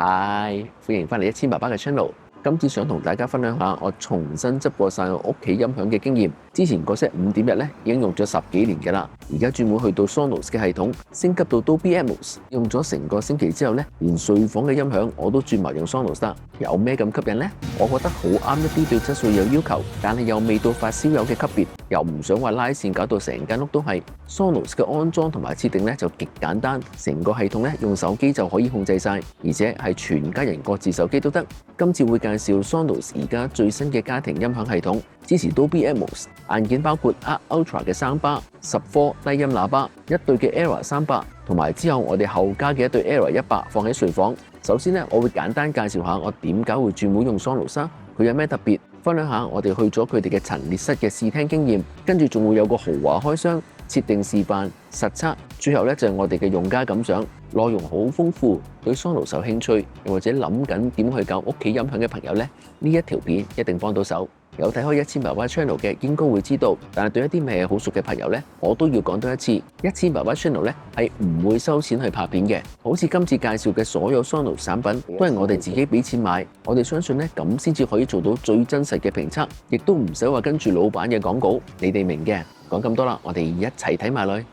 Hi，歡迎翻嚟1000爸爸嘅 channel。今次想同大家分享下我重新執過晒我屋企音響嘅經驗。之前嗰 set 5.1咧已經用咗10幾年㗎啦，而家轉換去到 Sonos 嘅系統，升級到 Dolby Atmos，用咗成個星期之後咧，連睡房嘅音響我都轉埋用 Sonos 啦。有咩咁吸引呢？我覺得好啱一啲對質素有要求，但係又未到發燒友嘅級別，又唔想話拉線搞到成間屋都係。Sonos 嘅安裝同埋設定咧就極簡單，成個系統咧用手機就可以控制晒，而且係全家人各自手機都得。今次會介紹 Sonos 而家最新嘅家庭音響系統，支持 Dolby Atmos， 硬件包括 ARC Ultra 嘅聲巴、10顆低音喇叭、一對嘅 Era 300，同埋之後我哋後加嘅一對 Era 100放喺睡房。首先咧，我會簡單介紹下我點解會轉會用 Sonos， 佢有咩特別，分享下我哋去咗佢哋嘅陳列室嘅試聽經驗，跟住仲會有個豪華開箱、設定示範、實測，最後咧就係我哋嘅用家感想，內容好豐富。對 Sonos 有興趣，又或者諗緊點去搞屋企音響嘅朋友咧，呢一條片一定幫到手。有睇開1000爸爸 channel 嘅應該會知道，但係對一啲未係好熟嘅朋友咧，我都要講多一次，1000爸爸 channel 咧係唔會收錢去拍片嘅。好似今次介紹嘅所有 Sonos 產品，都係我哋自己俾錢買，我哋相信咧咁先至可以做到最真實嘅評測，亦都唔使話跟住老闆嘅廣告，你哋明嘅。講咁多啦，我哋一齊睇埋落去。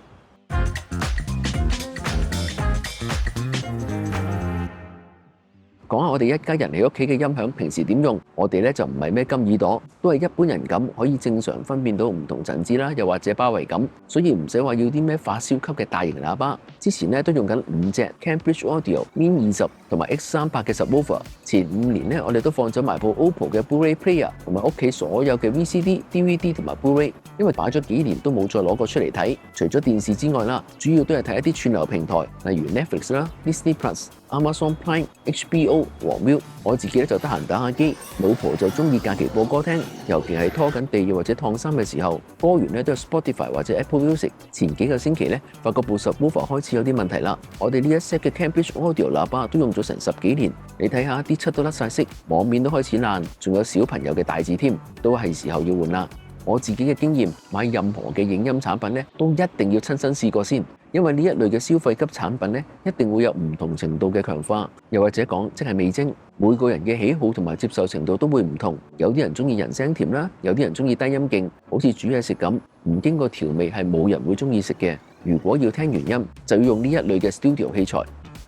講下我哋一家人喺屋企嘅音響平時點用，我哋咧就唔係咩金耳朵，都係一般人咁可以正常分辨到唔同層次啦，又或者包圍感，所以唔使話要啲咩發燒級嘅大型喇叭。之前咧都用緊5隻 Cambridge Audio Min 20同埋 X300嘅 Subwoofer。前5年咧我哋都放咗埋部 OPPO 嘅 Blu-ray Player 同埋屋企所有嘅 VCD、DVD 同埋 Blu-ray， 因為擺咗幾年都冇再攞過出嚟睇。除咗電視之外啦，主要都係睇一啲串流平台，例如 Netflix 啦、Disney Plus、Amazon Prime、HBO。黃標，我自己咧就得閒打下機，老婆就中意假期播歌聽，尤其係拖緊地又或者燙衫嘅時候，歌源咧都係 Spotify 或者 Apple Music。前幾個星期咧，發覺部 Subwoofer 開始有啲問題啦。我哋呢一 set 嘅 Cambridge Audio 喇叭都用咗成10幾年，你睇下啲漆都甩晒色，網面都開始爛，仲有小朋友嘅大字添，都係時候要換啦。我自己嘅經驗，買任何嘅影音產品咧，都一定要親身試過先。因為呢一類嘅消費級產品咧，一定會有唔同程度嘅強化，又或者講即係味精。每個人嘅喜好同埋接受程度都會唔同，有啲人中意人聲甜啦，有啲人中意低音勁，好似煮嘢食咁，唔經過調味係冇人會中意食嘅。如果要聽原音，就要用呢一類嘅 studio 器材。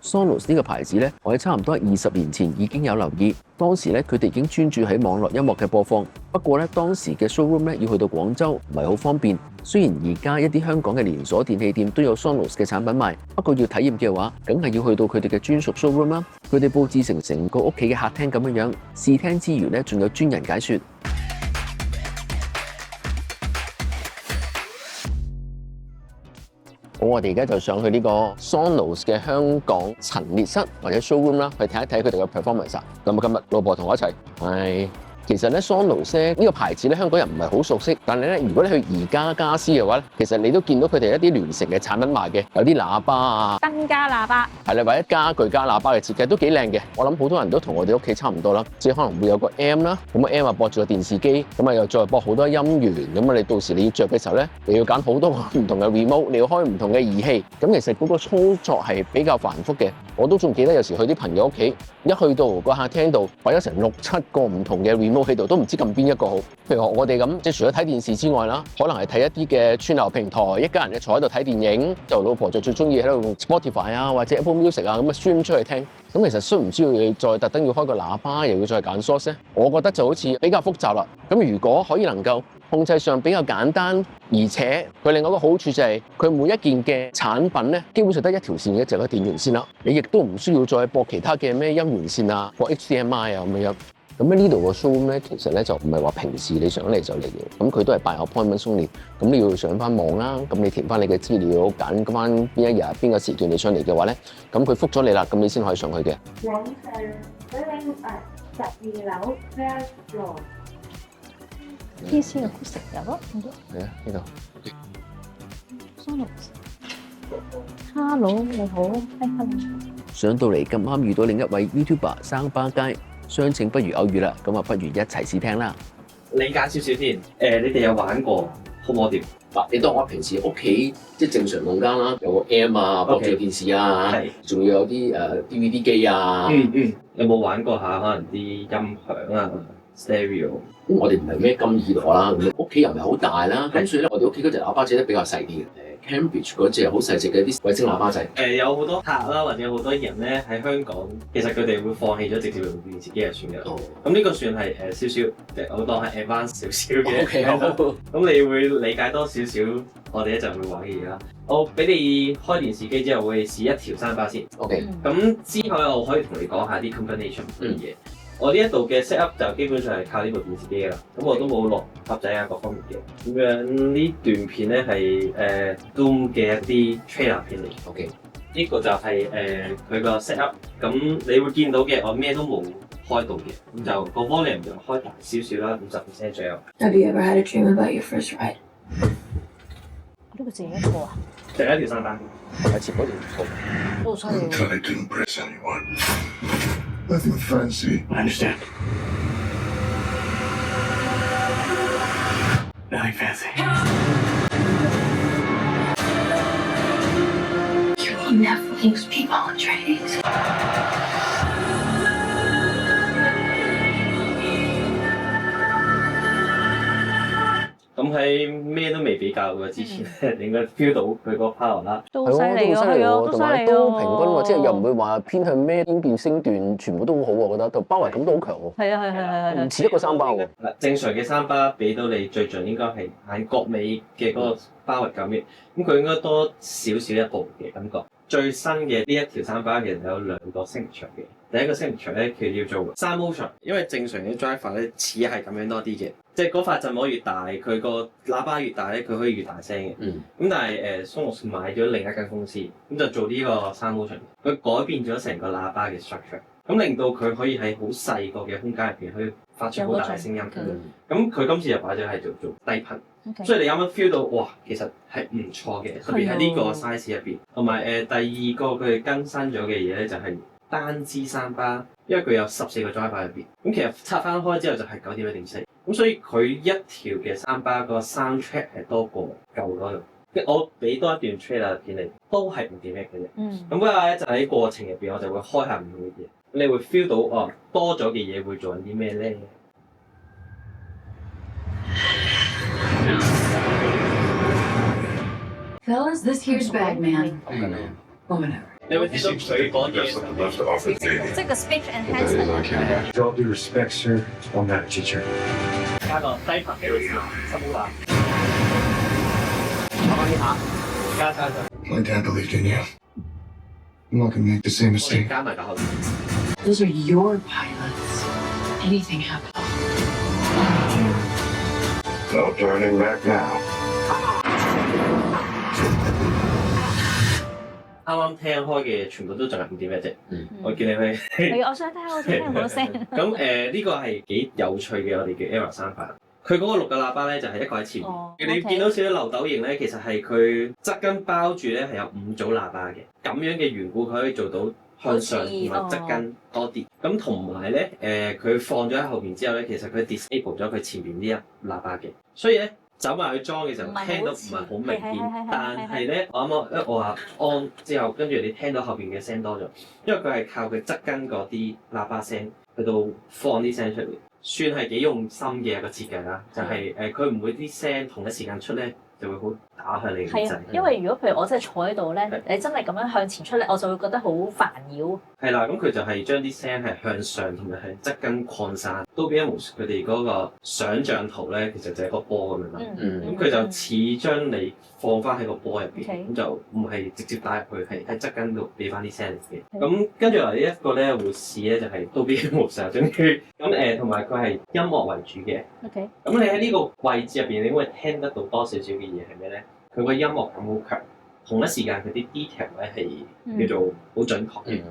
Sonos 呢個牌子咧，我喺差唔多20年前已經有留意，當時咧佢哋已經專注喺網絡音樂嘅播放。不過咧當時嘅 showroom 咧要去到廣州唔係好方便。雖然而家一啲香港嘅連鎖電器店都有 Sonos 嘅產品賣，不過要體驗嘅話，梗係要去到佢哋嘅專屬 showroom 啦。佢哋佈置成個屋企嘅客廳咁樣，試聽之餘咧仲有專人解說。好，我哋而家就上去呢個 Sonos 嘅香港陳列室或者 showroom 啦，去睇一睇佢哋嘅 performance。咁今日老婆同我一齊，其實咧 Sonos 呢個牌子咧，香港人唔係好熟悉，但係咧如果你去宜家家私嘅話，其實你都見到佢哋一啲聯乘嘅產品賣嘅，有啲喇叭啊、燈加喇叭，係啦，或者家具加喇叭嘅設計都幾靚嘅。我諗好多人都同我哋屋企差唔多啦，即係可能會有個 M 啦，咁啊 M 啊駁住個電視機，咁啊又再駁好多音源，咁啊你到時你要着嘅時候咧，你要揀好多唔同嘅 remote， 你要開唔同嘅儀器，咁其實嗰個操作係比較繁複嘅。我都仲記得有時去啲朋友屋企，一去到個客廳度擺咗成6、7個唔同嘅 remote 喺度，都唔知撳邊一個好。譬如我哋咁，即係除咗睇電視之外啦，可能係睇一啲嘅串流平台，一家人就坐喺度睇電影，就老婆就最中意喺度用 Spotify 啊或者 Apple Music 啊咁啊 stream 出去聽。咁其實需唔需要再特登要開個喇叭，又要再揀 source 咧？我覺得就好似比較複雜啦。咁如果可以能夠控制上比較簡單，而且佢另外一個好處就係佢每一件嘅產品咧，基本上得一條線嘅，就係個電源線啦。你亦都唔需要再駁其他嘅咩音源線啊，駁 HDMI 啊咁樣。咁喺呢度個 show 咧，其實咧就唔係話平時你想嚟就嚟嘅，咁佢都係by appointment only。咁你要上翻網啦，咁你填翻你嘅資料，揀翻邊一日邊個時段你上嚟嘅話咧，咁佢覆咗你啦，咁你先可以上去嘅。往上12樓 first floor。PC 嘅 acoustic 有咯，係啊，呢度。Sonos。Hello， 你好 ，hello。上到嚟咁啱遇到另一位 YouTuber 生巴街，相請不如偶遇啦，咁啊不如一齊試聽啦。理解少少先，你哋有玩過 Home Audio？嗱，你當我平時屋企即係正常用間啦，有個 M 啊，駁住個電視啊，仲要有啲DVD 機啊。有冇玩過下可能啲音響啊 stereo？咁我哋唔係咩金耳朵啦，咁屋企又唔係好大啦，咁所以咧我哋屋企嗰隻喇叭仔咧比較細啲嘅。Cambridge 嗰隻好細隻嘅啲衛星喇叭仔。有好多客啦，或者有好多人咧喺香港，其實佢哋會放棄咗直接用電視機就算嘅。咁呢個算係少少，我當係 advance 少少嘅。OK 好。咁你會理解多少少我哋一陣會玩嘅嘢啦。我俾你開電視機之後，會試一條3巴先。OK。咁之後我可以同你講下啲 combination 嘅嘢。我呢一度嘅 set up 就基本上係靠呢部電視機啦，咁我都冇落盒仔啊各方面嘅。咁樣呢段片咧係Doom 嘅一啲 trailer 片嚟。OK， 呢個就係佢個 set up， 咁你會見到嘅我咩都冇開到嘅，咁就個 volume 就開大少少啦，50% 左右。Have you ever had a dream about your first ride？ 呢個自己一個啊？就一條3巴。係前嗰條圖。都犀利喎。 I didn't impress anyone. Nothing fancy. I understand. Nothing fancy. You mean Netflix people on trains？ 咁喺咩都未比較嘅之前咧，你應該 feel 到佢個 power 啦。都犀利喎，係啊，都犀同埋利都平均喎，喎，即係又唔會話偏向咩邊段聲段，全部都好好喎，我覺得，同包圍感都好強喎。係啊，係唔似一個3巴喎。嗱，正常嘅3巴俾到你最盡應該係喺角尾嘅嗰個包圍感嘅，咁佢應該多少少一步嘅感覺。最新嘅呢一條3巴其實有2個 signature 嘅，第一個 signature 咧佢叫做 sound motion， 因為正常嘅 driver 咧似係咁樣多啲嘅，即係嗰塊振膜越大，佢個喇叭越大咧，佢可以越大聲嘅。咁但係Sonos 買咗另一間公司，咁就做呢個 sound motion， 佢改變咗成個喇叭嘅 structure， 咁令到佢可以喺好細個嘅空間入邊可以發出好大嘅聲音。咁佢今次就擺咗係做低頻。所以你啱啱 feel 到，哇，其實係唔錯嘅，特別喺呢個 size 入邊。同埋第二個佢更新咗嘅嘢咧，就係單支3巴，因為佢有14個 driver 入邊。咁其實拆翻開之後就係9.1.4。咁所以佢一條嘅3巴個 soundtrack 係多過舊嗰度。我俾多一段 trailer 片你，都係5.1嘅啫。咁嗰下咧就喺過程入邊，我就會開下唔同嘅嘢，你會 feel 到哦，多咗嘅嘢會做緊啲咩咧？ Fellas, this here's Bagman. Whatever. He seems to think there's something left to offer the table. 即係個 speech But that is enhancement。 I can't. With all due respect, sir, I'm not a teacher. 加個低頻嘅深呼啦，加上 My dad believed in you. I'm not gonna make the same 我哋 mistake. 加埋個後面。 Those are your pilots. Anything happens. No turning back now. 啱啱聽開嘅全部都仲係5.1啫。我見你去。係啊，我想聽好多聲。咁呢個係幾有趣嘅，我哋叫 Era 3巴。佢嗰個6個喇叭咧就係一個喺前面。你見到少少漏斗形咧，其實係佢側根包住咧係有5組喇叭嘅。咁樣嘅緣故，佢可以做到向上同埋側根多啲。咁同埋咧佢放咗喺後邊之後咧，其實佢 disable 咗佢前邊呢一喇叭嘅。所以咧走埋去裝嘅時候聽到唔係好明顯，但係咧我啱啱因為我話 on 之後，跟住你聽到後邊嘅聲多咗，因為佢係靠佢側根嗰啲喇叭聲去到放啲聲出嚟。算係幾用心嘅一個設計啦，就係佢唔會啲聲同一時間出咧，就會好打向你嘅耳仔。因為如果譬如我真係坐喺度咧，你真係咁樣向前出咧，我就會覺得好煩擾。係啦，咁佢就係將啲聲係向上同埋係側根擴散。Dolby Atmos 佢哋嗰個想像圖咧，其實就係個波咁樣啦。咁佢就似將你放翻喺個波入邊，咁就唔係直接打入去，係喺側根度俾翻啲聲嚟嘅。咁跟住嚟呢一個咧會試咧就係 Dolby Atmos 啊，終於咁同埋佢係音樂為主嘅。咁你喺呢個位置入邊，你會聽得到多少少嘅嘢係咩咧？佢個音樂感好強，同一時間佢啲 detail 咧係叫做好準確嘅。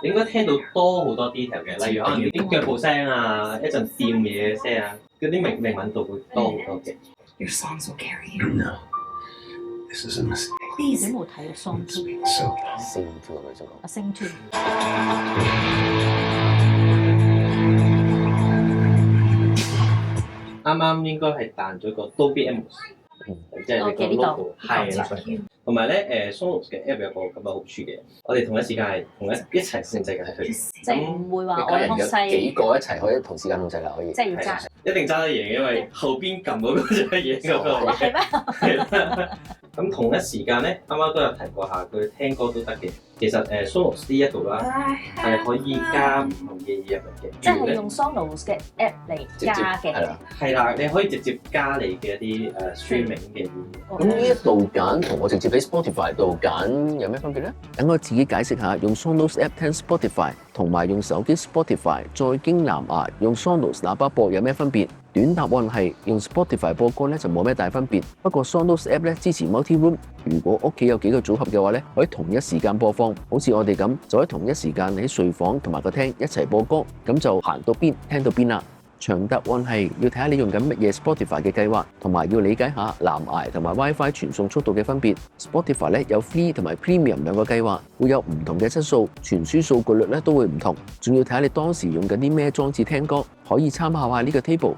你應該聽到多好多 detail 嘅，例如可能啲腳步聲啊，一陣掂嘢嘅聲啊，嗰啲靈敏度會多好多嘅。 Your songs will carry you. No. This is a mistake. 你冇睇啊 Song Two So 4條女想講。啊 Sing Two。啱啱應該係彈咗個 Dolby Atmos，即係你個我記呢度 logo 係啦。同埋咧Sonos 嘅 app 有個咁嘅好處嘅，我哋同一時間係一齊控制緊佢，即係唔會話我家人有控制，幾個一齊可以同時間控制啦，可以。即係要揸。一定揸得贏，因為後邊撳嗰個就係贏嗰個嘢。係咩？係啦。咁同一時間咧，啱啱都有提過下，佢聽歌都得嘅。其實Sonos 呢一度啦，係可以加唔同嘅嘢入嚟嘅。即係用 Sonos 嘅 app 嚟加嘅。係啦。係啦，你可以直接加你嘅一啲streaming 嘅嘢。咁呢一度揀同我直接喺 Spotify 度揀有咩分別咧？等我自己解釋下，用 Sonos App 聽 Spotify 同埋用手機 Spotify 再經藍牙用 Sonos 喇叭播有咩分別？短答案係用 Spotify 播歌咧就冇咩大分別，不過 Sonos App 咧支持 Multi Room， 如果屋企有幾個組合嘅話咧，可以同一時間播放，好似我哋咁就喺同一時間喺睡房同埋個廳一齊播歌，咁就行到邊聽到邊啦。長答案係要睇下你用緊乜嘢 Spotify 嘅計劃，同埋要理解下藍牙同埋 WiFi 傳送速度嘅分別。Spotify 咧有 Free 同埋 Premium 兩個計劃，會有唔同嘅質素，傳輸數據率咧都會唔同，仲要睇下你當時用緊啲咩裝置聽歌，可以參考下呢個 table。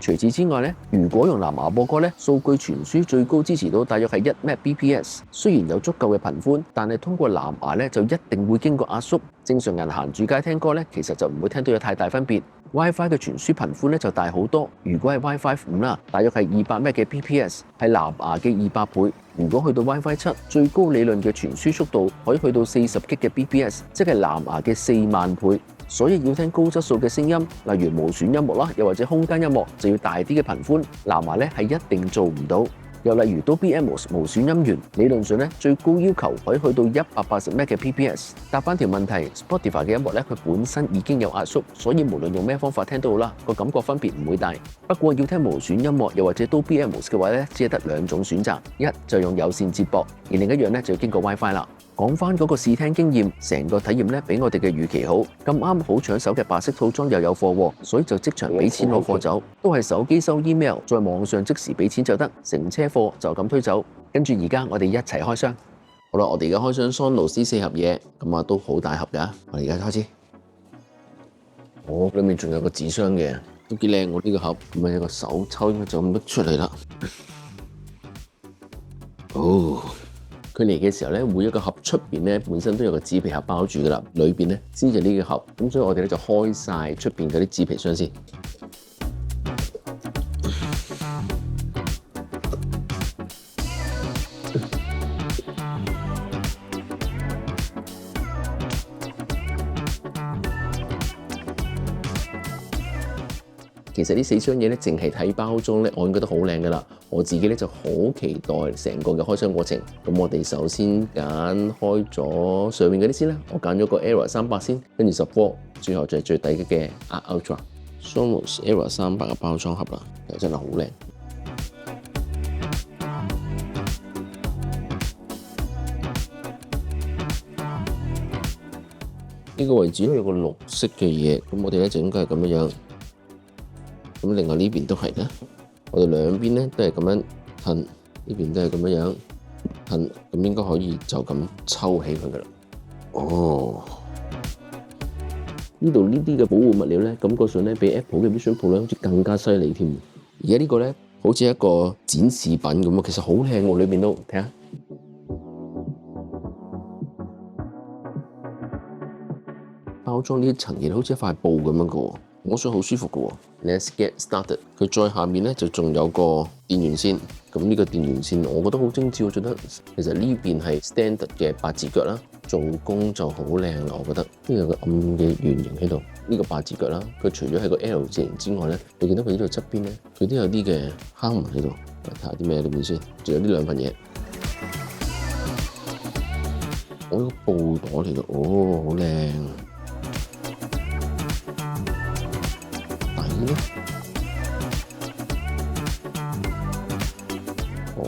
除此之外咧，如果用藍牙播歌咧，數據傳輸最高支持到大約係1 Mbps， 雖然有足夠嘅頻寬，但係通過藍牙咧就一定會經過壓縮。正常人行住街聽歌咧，其實就唔會聽到有太大分別。WiFi 嘅傳輸頻寬咧就大好多，如果係 WiFi 5啦，大約係200 Mbps， 係藍牙嘅200倍。如果去到 WiFi 7，最高理論嘅傳輸速度可以去到40 Gbps， 即係藍牙嘅4萬倍。所以要聽高質素嘅聲音，例如無損音樂啦，又或者空間音樂，就要大啲嘅頻寬。藍牙咧係一定做唔到。又例如 Dolby Atmos 無損音源，理論上咧最高要求可以去到180 Mbps。答翻條問題 ，Spotify 嘅音樂咧佢本身已經有壓縮，所以無論用咩方法聽都好啦，個感覺分別唔會大。不過要聽無損音樂又或者 Dolby Atmos 嘅話咧，只係得兩種選擇，一就用有線接駁，而另一樣咧就要經過 WiFi 啦。講翻嗰個試聽經驗，成個體驗咧比我哋嘅預期好。咁啱好搶手嘅白色套裝又有貨喎，所以就即場俾錢攞貨走，都係手機收 email， 在網上即時俾錢就得，成車貨就咁推走。跟住而家我哋一齊開箱。好啦，我哋而家開箱 Sonos 4盒嘢，咁啊都好大盒㗎。我哋而家開始。裡面仲有個紙箱嘅，都幾靚喎呢個盒。咁啊有個手抽應該就咁拎出嚟啦。哦。佢嚟嘅時候咧，每一個盒出邊咧本身都有個紙皮盒包住噶啦，裏邊咧先至呢個盒，咁所以我哋咧就開晒出邊嗰啲紙皮箱先。其實呢4箱嘢咧，淨係睇包裝咧，我已經覺得好靚噶啦。我自己咧就好期待成個嘅開箱過程。咁我哋首先揀開咗上面嗰啲先啦。我揀咗個 Era 300先，跟住14，最後就係最底嘅 Art Ultra Sonos Era 300嘅包裝盒啦，真係好靚。呢個位置都有個綠色嘅嘢，咁我哋咧就應該係咁樣。咁另外呢邊都係啦，我哋兩邊咧都係咁樣褪，呢邊都係咁樣褪，咁應該可以就咁抽起佢噶啦。哦，呢度呢啲嘅保護物料咧，感覺上咧比 Apple 嘅 Vision Pro 咧好似更加犀利添。而家呢個咧好似一個展示品咁啊，其實好靚喎，裏邊都睇下。包裝呢一層嘢好似一塊布咁樣嘅喎。摸上好舒服嘅喎。Let's get started。佢再下面咧就仲有個電源線，咁呢個電源線我覺得好精緻，我覺得其實呢邊係 standard 嘅8字腳啦，做工就好靚啦，我覺得。呢度有個暗嘅圓形喺度，呢個8字腳啦，佢除咗係個 L 字形之外咧，你見到佢呢度側邊咧，佢都有啲嘅坑紋喺度。睇下啲咩裏面先，仲有呢兩份嘢。我呢個布袋嚟嘅，哦，好靚。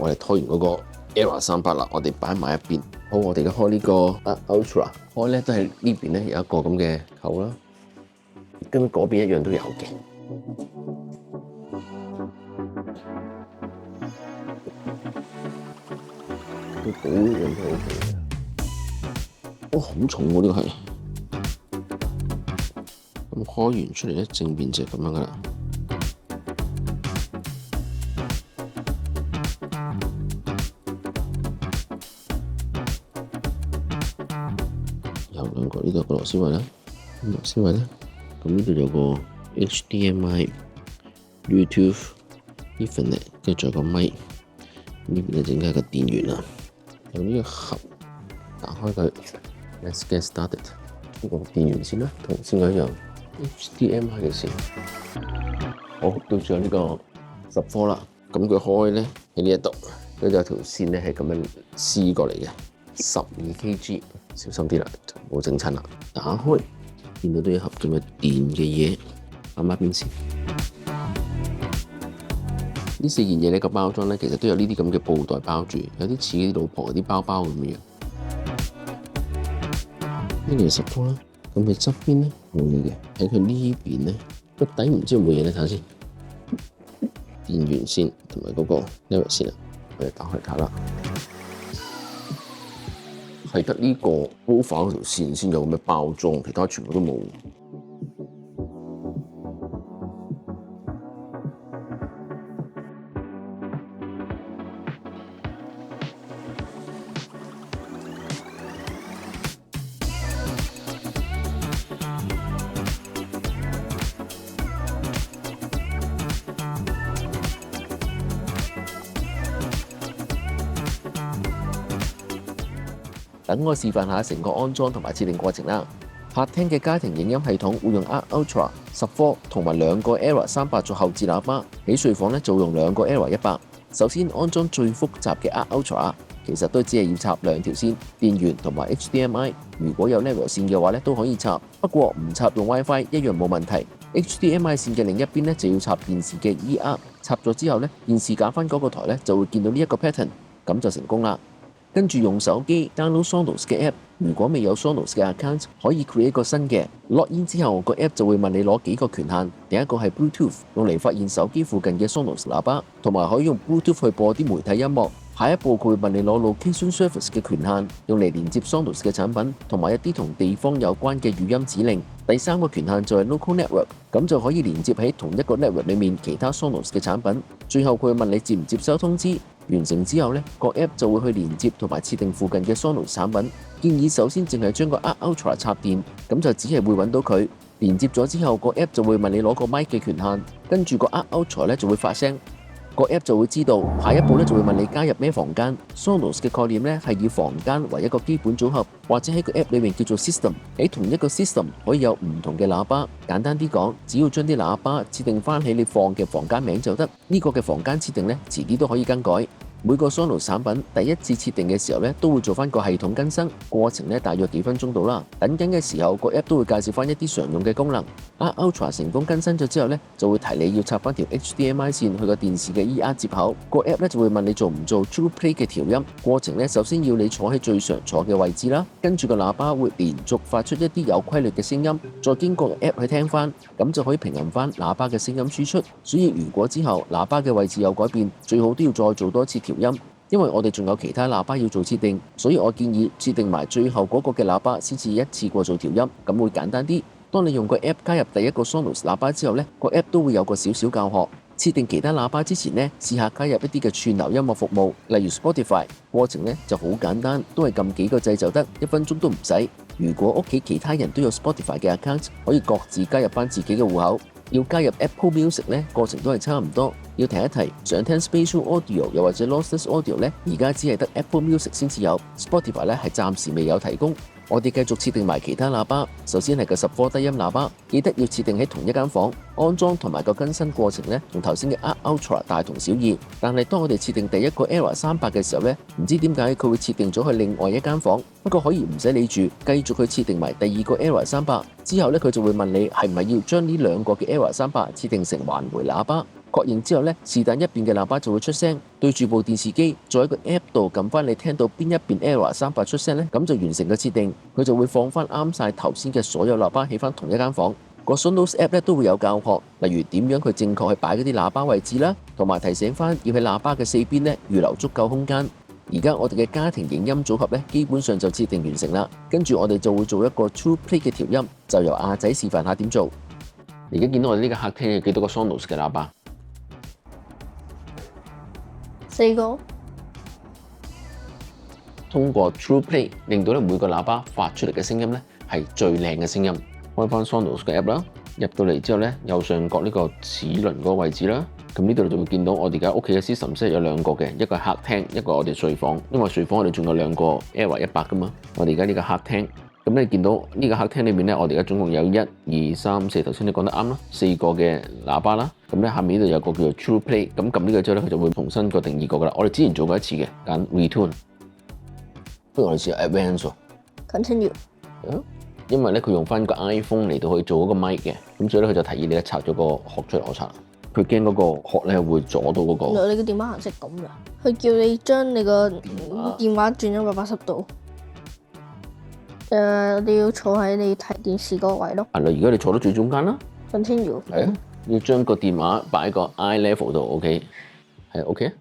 我哋拖完嗰個 Era 300啦，我哋擺埋一邊。好，我哋而家開呢個 Ultra， 開咧都係呢邊咧有一個咁嘅扣啦，跟嗰邊一樣都有嘅。都保養都 OK 嘅。哦，好重喎，呢個係。咁開完出嚟咧，正面就係咁樣噶啦。螺絲位啦，螺絲位啦。咁呢度有個 HDMI、Bluetooth、Ethernet， 跟住仲有個咪。呢邊咧整緊個電源啦。用呢個盒打開佢 ，Let's get started。呢個電源線啦，同先嗰一樣 HDMI 嘅線。好，到咗呢個10V啦。咁佢開咧喺呢一度，跟住有條線咧係咁樣撕過嚟嘅，12kg， 小心啲啦，就唔好整親啦。打開，見到都有一盒咁嘅電嘅嘢，啱啱邊先？呢4件嘢呢個包裝咧，其實都有呢啲咁嘅布袋包住，有啲似啲老婆嗰啲包包咁樣。呢個係10V啦，咁佢側邊咧冇嘢嘅，喺佢呢邊咧個底唔知有冇嘢咧，睇下先。電源線同埋嗰個 level 線啊，我哋打開睇啦。係得呢個 woofer 嗰條線先有咁嘅包裝，其他全部都冇。等我示範下成個安裝同埋設定過程啦。客廳嘅家庭影音系統會用 ARC Ultra 10V 同埋2個 Era 300做後置喇叭，喺睡房咧就用2個 Era 100。首先安裝最複雜嘅 ARC Ultra， 其實都只係要插2條線，電源同埋 HDMI。如果有 level 線嘅話咧都可以插，不過唔插用 WiFi 一樣冇問題。HDMI 線嘅另一邊咧就要插電視嘅 ER， 插咗之後咧電視揀翻嗰個台咧就會見到呢一個 pattern， 咁就成功啦。跟住用手機 download Sonos 嘅 app， 如果未有 Sonos 嘅 account， 可以 create 一個新嘅 login 之後，個 app 就會問你攞幾個權限。第一個係 Bluetooth， 用嚟發現手機附近嘅 Sonos 喇叭，同埋可以用 Bluetooth 去播啲媒體音樂。下一步佢會問你攞 location service 嘅權限，用嚟連接 Sonos 嘅產品，同埋一啲同地方有關嘅語音指令。第三個權限就係 local network， 咁就可以連接喺同一個 network 裡面其他 Sonos 嘅產品。最後佢會問你接唔接收通知。完成之後呢個 app 就會去連接同埋設定附近嘅 Sonos 產品。建議首先淨係將個 ARC Ultra 插電，咁就只係會揾到佢。連接咗之後，個 app 就會問你攞個麥嘅權限，跟住個 ARC Ultra 咧就會發聲。個 app 就會知道下一步咧就會問你加入咩房間。Sonos 嘅概念咧係以房間為一個基本組合，或者喺個 app 裏面叫做 system。喺同一個 system 可以有唔同嘅喇叭。簡單啲講，只要將啲喇叭設定翻起你放嘅房間名就得。呢個嘅房間設定咧遲啲都可以更改。每個 Sonos 產品第一次設定嘅時候咧，都會做翻個系統更新，過程咧大約幾分鐘到啦。等緊嘅時候，個 app 都會介紹翻一啲常用嘅功能。ARC Ultra 成功更新咗之後咧，就會提你要插翻條 HDMI 線去個電視嘅 ER 接口。個 app 咧就會問你做唔做 True Play 嘅調音。過程咧首先要你坐喺最常坐嘅位置啦，跟住個喇叭會連續發出一啲有規律嘅聲音，再經過個 app 去聽翻，咁就可以平衡翻喇叭嘅聲音輸出。所以如果之後喇叭嘅位置有改變，最好都要再做多次調音，因為我哋仲有其他喇叭要做設定，所以我建議設定埋最後嗰個嘅喇叭先至一次過做調音，咁會簡單啲。當你用個 app 加入第一個 Sonos 喇叭之後呢，個 app 都會有個少少教學。設定其他喇叭之前呢，試下加入一啲嘅串流音樂服務，例如 Spotify。過程呢就好簡單，都係撳幾個掣就得，1分鐘都唔使。如果屋企其他人都有 Spotify 嘅 account， 可以各自加入翻自己嘅戶口。要加入 Apple Music 呢，過程都係差唔多。要提一提，想聽 Spatial Audio 又或者 Lossless Audio 呢，而家只係得 Apple Music 先至有 ，Spotify 呢係暫時未有提供。我哋繼續設定埋其他喇叭，首先係個10V低音喇叭，記得要設定喺同一間房。安裝同埋個更新過程呢，同頭先嘅 ARC Ultra 大同小異。但係當我哋設定第一個 Era 300嘅時候呢，唔知點解佢會設定咗去另外一間房。不過可以唔使理住，繼續去設定埋第二個 Era 300。之後呢，佢就會問你係唔係要將呢2個嘅 Era 300設定成環迴喇叭。確認之後呢，是但一邊嘅喇叭就會出聲，對住部電視機，再喺個 app 度撳翻你聽到邊一邊 Era 300出聲呢，咁就完成個設定。佢就會放翻啱晒頭先嘅所有喇叭喺翻同一間房。個 Sonos app 咧都會有教學，例如點樣去正確去擺嗰啲喇叭位置啦，同埋提醒翻要喺喇叭嘅4邊呢預留足夠空間。而家我哋嘅家庭影音組合呢，基本上就設定完成啦。跟住我哋就會做一個 True Play 嘅調音，就由阿仔示範下點做。而家見到我哋呢個客廳有幾多個 Sonos 嘅喇叭？4個。通過 True Play 令到咧每個喇叭發出嚟嘅聲音咧係最靚嘅聲音。開翻 Sonos 嘅 app 啦，入到嚟之後咧，右上角呢個齒輪嗰個位置啦，咁呢度就會見到我哋而家屋企嘅 system 即係有兩個嘅，一個係客廳，一個我哋睡房。因為睡房我哋仲有兩個 Era 100噶嘛，我哋而家呢個客廳。咁你見到呢個客廳裏面咧，我哋而家總共有1、2、3、4，頭先你講得啱啦，4個嘅喇叭啦。咁咧下面呢度有個叫做 True Play，咁撳呢個之後咧，佢就會重新個定義過噶啦。我哋之前做過一次嘅，揀 Retune。不如我哋試下 Advance 喎。Continue。因為咧佢用翻個 iPhone 嚟到去做嗰個咪嘅，咁所以咧佢就提議你咧拆咗個殼出嚟，我拆。佢驚嗰個殼咧會阻到嗰個。原來你個電話顏色咁㗎，佢叫你將你個電話轉180度。你要坐喺你睇電視嗰個位咯。係啦，而家你坐到最中間啦。Continue。係啊，要將個電話擺喺個 eye level 度 ，OK， 係 OK。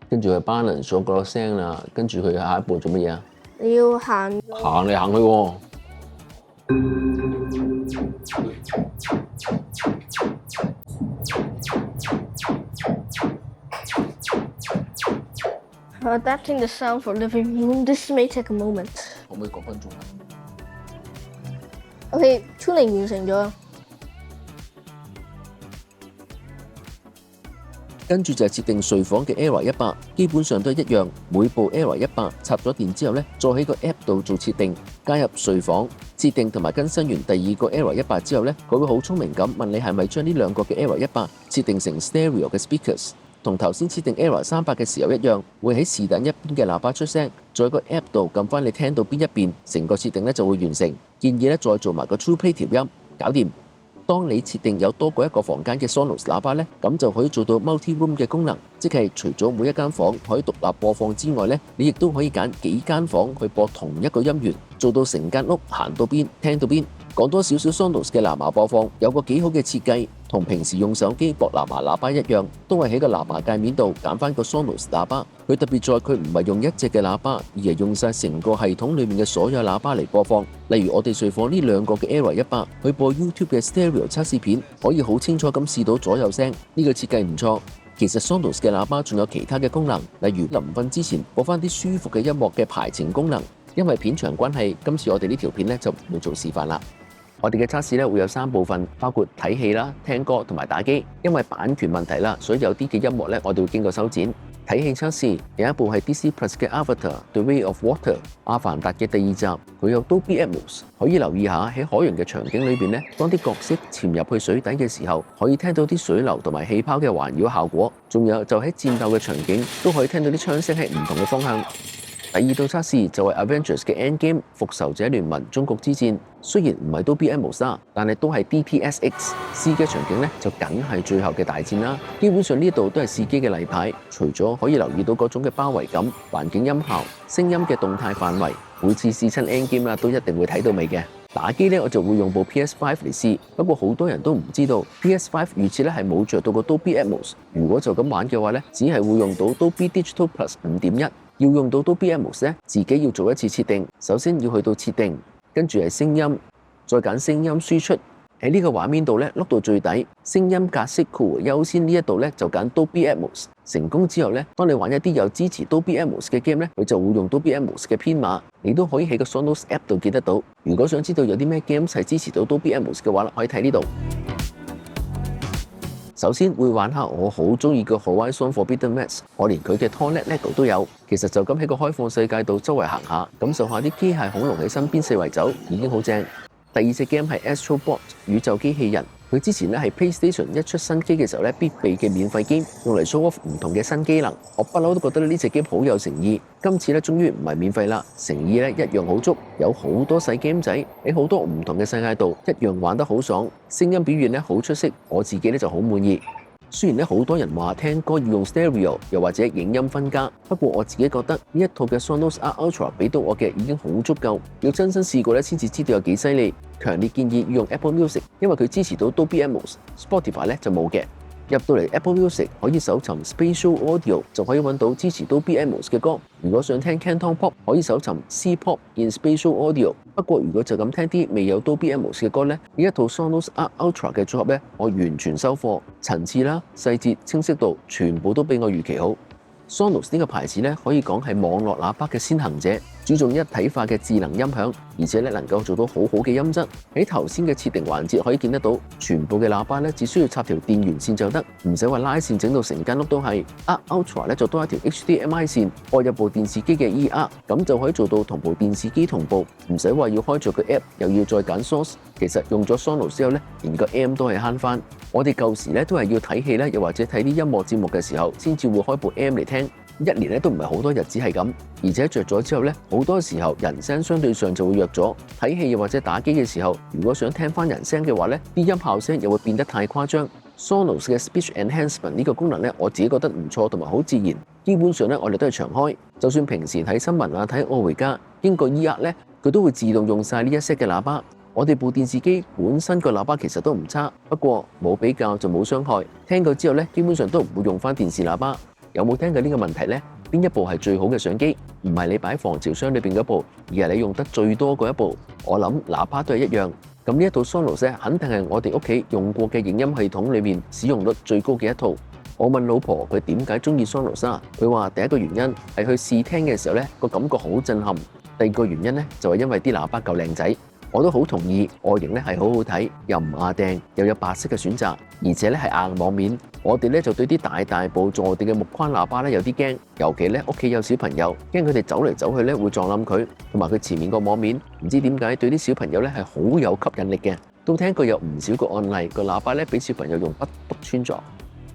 跟住佢 balance 咗個聲啦，跟住佢下一步做乜嘢啊？你要行嚟行去喎。Adapting the sound for living room. This may take a moment. 可唔可以講分鐘啊 OK，tuning 完成咗。跟住就係設定睡房嘅 Era 100，基本上都係一樣。每部 Era 100插咗電之後咧，再喺個 App 度做設定，加入睡房設定同埋更新完第二個 Era 100之後咧，佢會好聰明咁問你係咪將呢兩個嘅 Era 100設定成 Stereo 嘅 speakers。同頭先設定 Era 300嘅時候一樣，會喺是但一邊嘅喇叭出聲，再喺個 App 度撳翻你聽到邊一邊，成個設定咧就會完成。建議咧再做埋個 True Play 調音，搞掂。當你設定有多過一個房間嘅 Sonos 喇叭咧，咁就可以做到 Multi Room 嘅功能，即係除咗每一間房可以獨立播放之外咧，你亦都可以揀幾間房去播同一個音源，做到成間屋行到邊聽到邊。講多少少 Sonos 嘅藍牙播放，有個幾好嘅設計，同平時用手機駁藍牙喇叭一樣，都係喺個藍牙界面度揀翻個 Sonos 喇叭。佢特別在佢唔係用一隻嘅喇叭，而係用晒成個系統裏面嘅所有喇叭嚟播放。例如我哋睡房呢兩個嘅 Era 100去播 YouTube 嘅 Stereo 測試片，可以好清楚咁試到左右聲。呢個設計唔錯。其實 Sonos 嘅喇叭仲有其他嘅功能，例如臨瞓之前播翻啲舒服嘅音樂嘅排程功能。因為片長關係，今次我哋呢條片咧就唔會做示範啦。我哋嘅測試咧會有3部分，包括睇戲啦、聽歌同埋打機。因為版權問題啦，所以有啲嘅音樂咧我哋會經過修剪。睇戲測試有一部係 Disney Plus 嘅 Avatar The Way of Water 阿凡達嘅第2集，佢有 Dolby Atmos， 可以留意下喺海洋嘅場景裏邊咧，當啲角色潛入去水底嘅時候，可以聽到啲水流同埋氣泡嘅環繞效果。仲有就喺戰鬥嘅場景都可以聽到啲槍聲喺唔同嘅方向。第2道測試就係 Avengers 嘅 Endgame 復仇者聯盟終局之戰，雖然唔係Dolby Atmos，但係都係 DTS:X 試嘅場景咧，就梗係最後嘅大戰啦。基本上呢度都係試機嘅例牌，除咗可以留意到嗰種嘅包圍感、環境音效、聲音嘅動態範圍，每次試親 Endgame 啦，都一定會睇到尾嘅。打機咧，我就會用部 PS5 嚟試，不過好多人都唔知道 PS5 預設咧係冇着到個 Dolby Atmos。如果就咁玩嘅話咧，只係會用到 Dolby Digital Plus 5.1。要用到 Dolby Atmos咧，自己要做一次設定。首先要去到設定，跟住係聲音，再揀聲音輸出。喺呢個畫面度咧，碌到最底，聲音格式括弧優先呢一度咧就揀 Dolby Atmos。成功之後咧，當你玩一啲有支持 Dolby Atmos 嘅 game 咧，佢就會用 Dolby Atmos 嘅編碼，你都可以喺個 Sonos App 度見得到。如果想知道有啲咩 games 係支持到 Dolby Atmos 嘅話，可以睇呢度。首先會玩下我好中意嘅 Horizon Forbidden West， 我連佢嘅 Toilet Lego 都有。其實就咁喺個開放世界度周圍行下，感受下啲機械恐龍喺身邊四圍走，已經好正。第2隻 game 係 Astro Bot 宇宙機器人，佢之前咧係 PlayStation 一出新機嘅時候咧必備嘅免費 game，用嚟 show off 唔同嘅新機能。我不嬲都覺得呢隻 game 好有誠意，今次咧終於唔係免費啦，誠意咧一樣好足，有好多細 game 仔喺好多唔同嘅世界度一樣玩得好爽，聲音表現咧好出色，我自己咧就好滿意。雖然咧好多人話聽歌要用 stereo， 又或者影音分家，不過我自己覺得呢一套嘅 Sonos Art Ultra 俾到我嘅已經好足夠，要真心試過咧先至知道有幾犀利。強烈建議要用 Apple Music， 因為佢支持到 Dolby Atmos， Spotify 咧就冇嘅。入到嚟 Apple Music 可以搜尋 Spatial Audio 就可以揾到支持 Dolby Atmos 嘅歌。如果想聽 Canton Pop 可以搜尋 C-Pop in Spatial Audio。不過如果就咁聽啲未有 Dolby Atmos 嘅歌呢，呢一套 Sonos Arc Ultra 嘅組合呢，我完全收貨，層次啦、細節、清晰度全部都比我預期好。Sonos 呢個牌子咧，可以講係網絡喇叭嘅先行者，注重一體化嘅智能音響，而且咧能夠做到好好嘅音質。喺頭先嘅設定環節可以見得到，全部嘅喇叭咧只需要插條電源線就得，唔使話拉線整到成間屋都係。Arc Ultra 咧就多一條 HDMI 線，播入部電視機嘅 ER， 咁就可以做到同部電視機同步，唔使話要開咗個 app 又要再揀 source。其實用咗 Sonos 之後咧，連個 M 都係慳翻。我哋舊時咧都係要睇戲咧，又或者睇啲音樂節目嘅時候，先至會開部 M 嚟聽。一年咧都唔係好多日子係咁，而且着咗之後咧，好多時候人聲相對上就會弱咗。睇戲又或者打機嘅時候，如果想聽翻人聲嘅話咧，啲音效聲又會變得太誇張。Sonos 嘅 Speech Enhancement 呢個功能咧，我自己覺得唔錯同埋好自然。基本上咧，我哋都係長開，就算平時睇新聞啊、睇愛回家，經過 ER 咧，佢都會自動用晒呢一 set 嘅喇叭。我哋部電視機本身個喇叭其實都唔差，不過冇比較就冇傷害。聽過之後咧，基本上都唔會用翻電視喇叭。有冇聽過呢個問題呢？邊一部係最好嘅相機？唔係你擺防潮箱裏邊嗰部，而係你用得最多嗰一部。我諗喇叭都係一樣。咁呢一套 Sonos 肯定係我哋屋企用過嘅影音系統裏面使用率最高嘅一套。我問老婆佢點解中意 Sonos 啊？佢話第一個原因係去試聽嘅時候呢個感覺好震撼。第二個原因呢，就係因為啲喇叭夠靚仔。我都好同意，外形咧係好好睇，又唔壓釘，又有白色嘅選擇，而且咧係硬網面。我哋咧就對啲大部坐地嘅木框喇叭咧有啲驚，尤其咧屋企有小朋友，驚佢哋走嚟走去咧會撞冧佢，同埋佢前面個網面，唔知點解對啲小朋友咧係好有吸引力嘅。都聽過有唔少個案例，個喇叭咧俾小朋友用筆篤穿咗。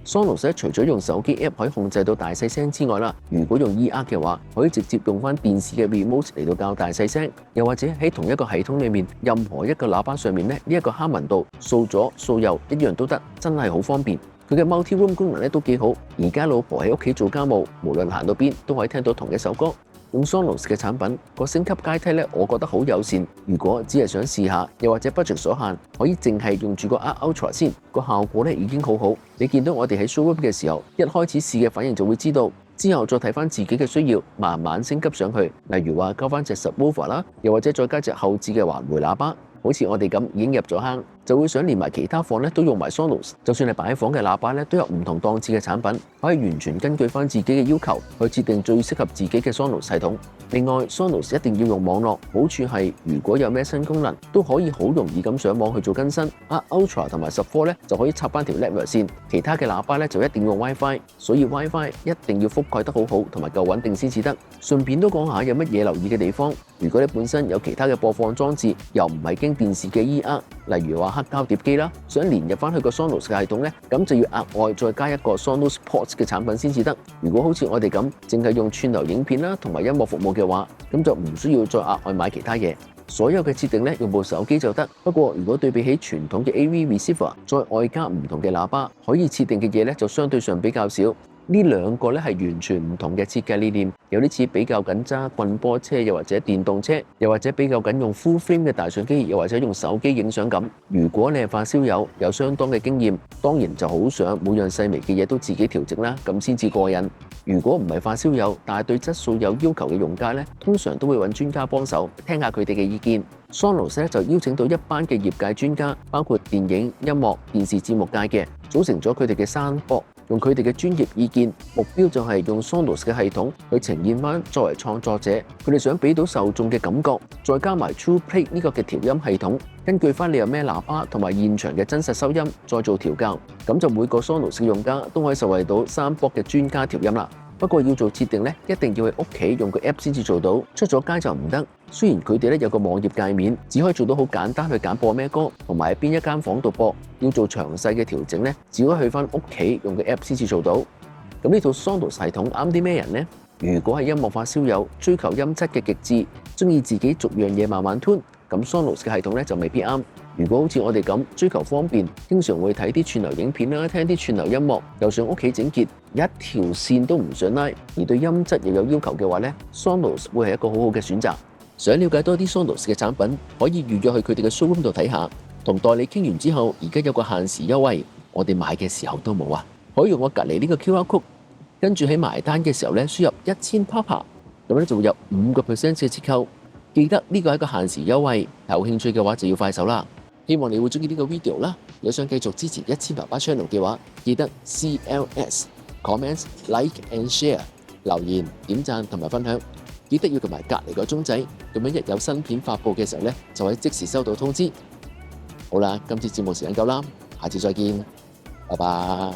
Sonos 除咗用手機 app 可以控制到大細聲之外啦，如果用 ER 嘅話，可以直接用翻電視嘅 remote 嚟到校大細聲，又或者喺同一個系統裏面，任何一個喇叭上面咧呢一個哈文度掃左掃右一樣都得，真係好方便。佢嘅 multi room 功能咧都幾好，而家老婆喺屋企做家務，無論行到邊都可以聽到同一首歌。用 Sonos 嘅產品個升級階梯咧，我覺得好友善。如果只係想試下，又或者 budget 所限，可以淨係用住個 Arc Ultra 先，個效果咧已經好好。你見到我哋喺 showroom 嘅時候，一開始試嘅反應就會知道，之後再睇翻自己嘅需要，慢慢升級上去。例如話加翻隻 subwoofer 啦，又或者再加隻後置嘅環迴喇叭。好似我哋咁已經入咗坑，就會想連埋其他房咧都用埋 Sonos。就算係擺房嘅喇叭咧，都有唔同檔次嘅產品，可以完全根據翻自己嘅要求去設定最適合自己嘅 Sonos 系統。另外 ，Sonos 一定要用網絡，好處係如果有咩新功能，都可以好容易咁上網去做更新。Arc Ultra 同埋14咧就可以插翻條 network 線，其他嘅喇叭咧就一定要用 WiFi， 所以 WiFi 一定要覆蓋得好好，同埋夠穩定先至得。順便都講下有乜嘢留意嘅地方。如果你本身有其他嘅播放裝置，又唔係經電視嘅 ER， 例如話黑膠碟機啦，想連入翻去個 Sonos 嘅系統咧，咁就要額外再加一個 Sonos Ports 嘅產品先至得。如果好似我哋咁，淨係用串流影片啦同埋音樂服務嘅話，咁就唔需要再額外買其他嘢。所有嘅設定咧用部手機就得。不過如果對比起傳統嘅 AV receiver， 再外加唔同嘅喇叭，可以設定嘅嘢咧就相對上比較少。呢兩個咧係完全唔同嘅設計理念，有啲似比較緊揸棍波車，又或者電動車，又或者比較緊用 full frame 嘅大相機，又或者用手機影相咁。如果你係發燒友，有相當嘅經驗，當然就好想每樣細微嘅嘢都自己調整啦，咁先至過癮。如果唔係發燒友，但係對質素有要求嘅用家咧，通常都會揾專家幫手，聽下佢哋嘅意見。Sonos 就邀請到一班嘅業界專家，包括電影、音樂、電視節目界嘅，組成咗佢哋嘅山博。用佢哋嘅專業意見，目標就係用 Sonos 嘅系統去呈現翻作為創作者，佢哋想俾到受眾嘅感覺，再加埋 TruePlay 呢個嘅調音系統，根據翻你有咩喇叭同埋現場嘅真實收音，再做調校，咁就每個 Sonos 嘅用家都可以受惠到山博嘅專家調音啦。不過要做設定咧，一定要喺屋企用個 app 先至做到，出咗街就唔得。雖然佢哋咧有個網頁界面，只可以做到好簡單去揀播咩歌，同埋喺邊一間房度播。要做詳細嘅調整咧，只可以去翻屋企用個 app 先至做到。咁呢套 Sonos 系統啱啲咩人呢？如果係音樂發燒友，追求音質嘅極致，中意自己逐樣嘢慢慢吞，咁 Sonos 嘅系統咧就未必啱。如果好似我哋咁追求方便，經常會睇啲串流影片啦，聽啲串流音樂，又想屋企整潔，一條線都唔想拉，而對音質又有要求嘅話咧，Sonos 會係一個好好嘅選擇。想了解多啲 Sonos 嘅產品，可以預約去佢哋嘅 showroom 度睇下。同代理傾完之後，而家有個限時優惠，我哋買嘅時候都冇啊？可以用我隔離呢個 QR code，跟住喺埋單嘅時候咧輸入1000 Papa， 咁咧就會有5% 嘅折扣。記得呢個係一個限時優惠，有興趣嘅話就要快手啦。希望你會中意呢個 video 啦。有想繼續支持1000爸爸 channel 嘅話，記得 CLS comments like and share 留言點讚同埋分享。記得要同埋隔離個鐘仔，咁樣一有新片發布嘅時候咧，就可以即時收到通知。好啦，今次節目時間夠啦，下次再見，拜拜。